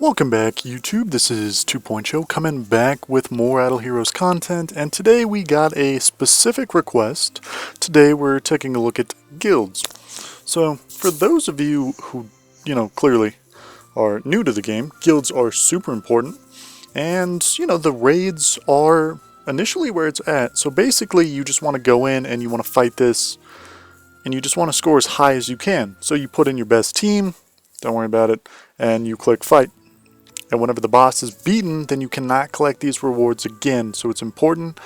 Welcome back, YouTube. This is 2 Show coming back with more Idle Heroes content, and today we got a specific request. Today we're taking a look at guilds. So, for those of you who, clearly are new to the game, guilds are super important, and, the raids are initially where it's at. So basically, you just want to go in and you want to fight this, and you just want to score as high as you can. So you put in your best team, don't worry about it, and you click fight. And whenever the boss is beaten, then you cannot collect these rewards again. So it's important,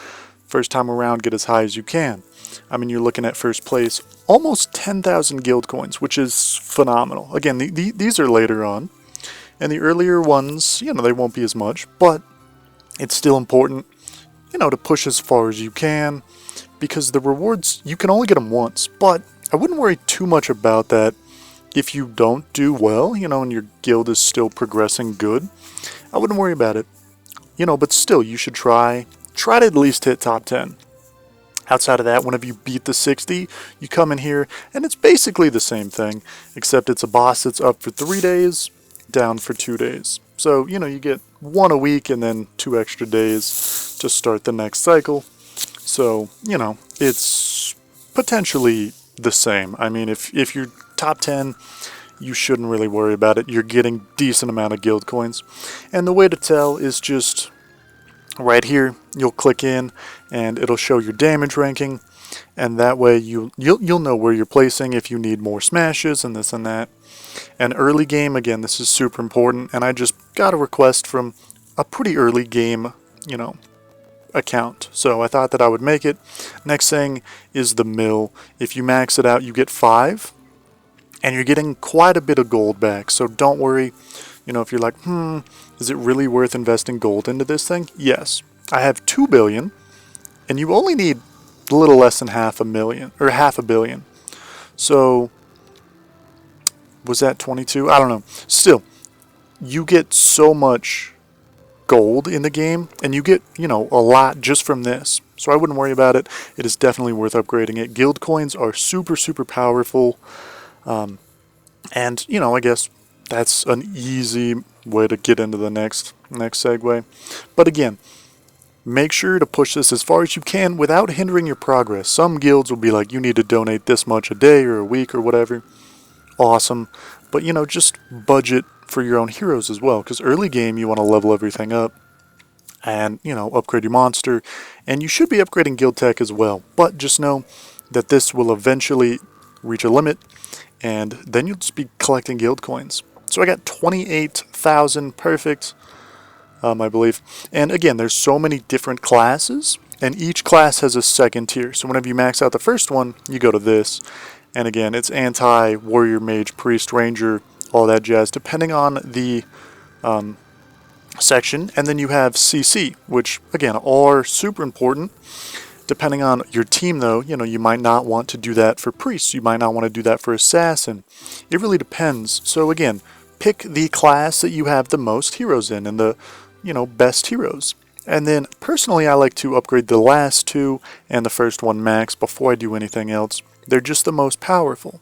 first time around, get as high as you can. I mean, you're looking at first place, almost 10,000 guild coins, which is phenomenal. Again, these are later on. And the earlier ones, they won't be as much. But it's still important, to push as far as you can. Because the rewards, you can only get them once. But I wouldn't worry too much about that. If you don't do well, and your guild is still progressing good, I wouldn't worry about it. But still, you should try to at least hit top 10. Outside of that, whenever you beat the 60, you come in here, and it's basically the same thing, except it's a boss that's up for 3 days, down for 2 days. So, you get 1 a week and then 2 extra days to start the next cycle. So, it's potentially the same. I mean, if you're top 10, you shouldn't really worry about it. You're getting decent amount of guild coins. And the way to tell is just right here, you'll click in and it'll show your damage ranking, and that way you'll know where you're placing if you need more smashes and this and that. And early game, again, this is super important, and I just got a request from a pretty early game, account. So I thought that I would make it. Next thing is the mill. If you max it out, you get 5. And you're getting quite a bit of gold back. So don't worry, if you're like, is it really worth investing gold into this thing? Yes. I have 2 billion, and you only need a little less than half a billion. So, was that 22? I don't know. Still, you get so much gold in the game, and you get, a lot just from this. So I wouldn't worry about it. It is definitely worth upgrading it. Guild coins are super, super powerful. And, I guess that's an easy way to get into the next segue. But again, make sure to push this as far as you can without hindering your progress. Some guilds will be like, you need to donate this much a day or a week or whatever. Awesome. But, just budget for your own heroes as well. Because early game, you want to level everything up and, upgrade your monster. And you should be upgrading guild tech as well. But just know that this will eventually reach a limit, and then you'll just be collecting guild coins. So I got 28,000, perfect, I believe. And again, there's so many different classes, and each class has a second tier. So whenever you max out the first one, you go to this. And again, it's anti, warrior, mage, priest, ranger, all that jazz, depending on the section. And then you have CC, which again are super important. Depending on your team, though, you might not want to do that for priests. You might not want to do that for assassin. It really depends. So again, pick the class that you have the most heroes in and the, best heroes. And then personally, I like to upgrade the last 2 and the first one max before I do anything else. They're just the most powerful.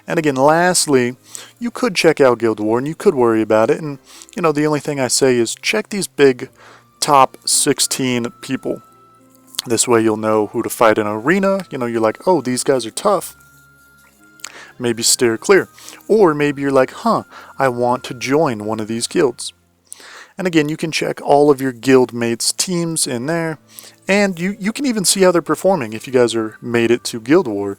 And again, lastly, you could check out Guild War and you could worry about it. And, the only thing I say is check these big top 16 people. This way you'll know who to fight in an arena. You're like, oh, these guys are tough. Maybe steer clear. Or maybe you're like, I want to join one of these guilds. And again, you can check all of your guild mates' teams in there. And you can even see how they're performing if you guys are made it to Guild War.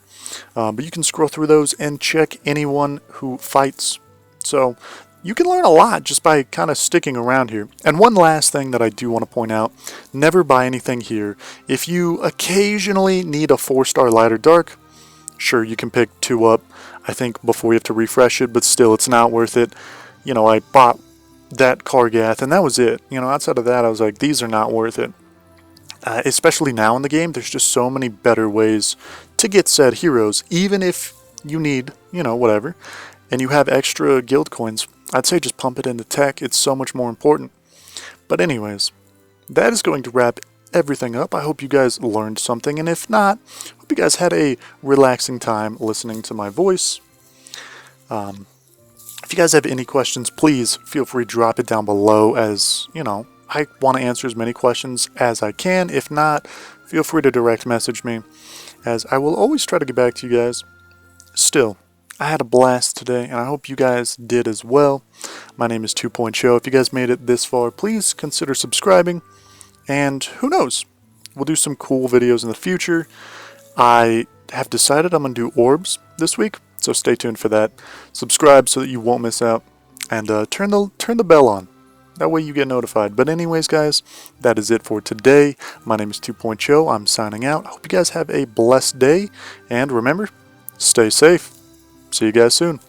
But you can scroll through those and check anyone who fights. So you can learn a lot just by kind of sticking around here. And one last thing that I do want to point out, never buy anything here. If you occasionally need a 4-star light or dark, sure, you can pick 2 up, I think, before you have to refresh it, but still, it's not worth it. I bought that Kargath, and that was it. Outside of that, I was like, these are not worth it. Especially now in the game, there's just so many better ways to get said heroes, even if you need, whatever, and you have extra guild coins. I'd say just pump it into tech. It's so much more important. But anyways, that is going to wrap everything up. I hope you guys learned something, and if not, hope you guys had a relaxing time listening to my voice. If you guys have any questions, please feel free to drop it down below, as, you know, I want to answer as many questions as I can. If not, feel free to direct message me, as I will always try to get back to you guys. Still, I had a blast today, and I hope you guys did as well. My name is 2 Show. If you guys made it this far, please consider subscribing, and who knows, we'll do some cool videos in the future. I have decided I'm going to do orbs this week, so stay tuned for that. Subscribe so that you won't miss out, and turn the bell on. That way you get notified. But anyways, guys, that is it for today. My name is 2 Show. I'm signing out. I hope you guys have a blessed day, and remember, stay safe. See you guys soon.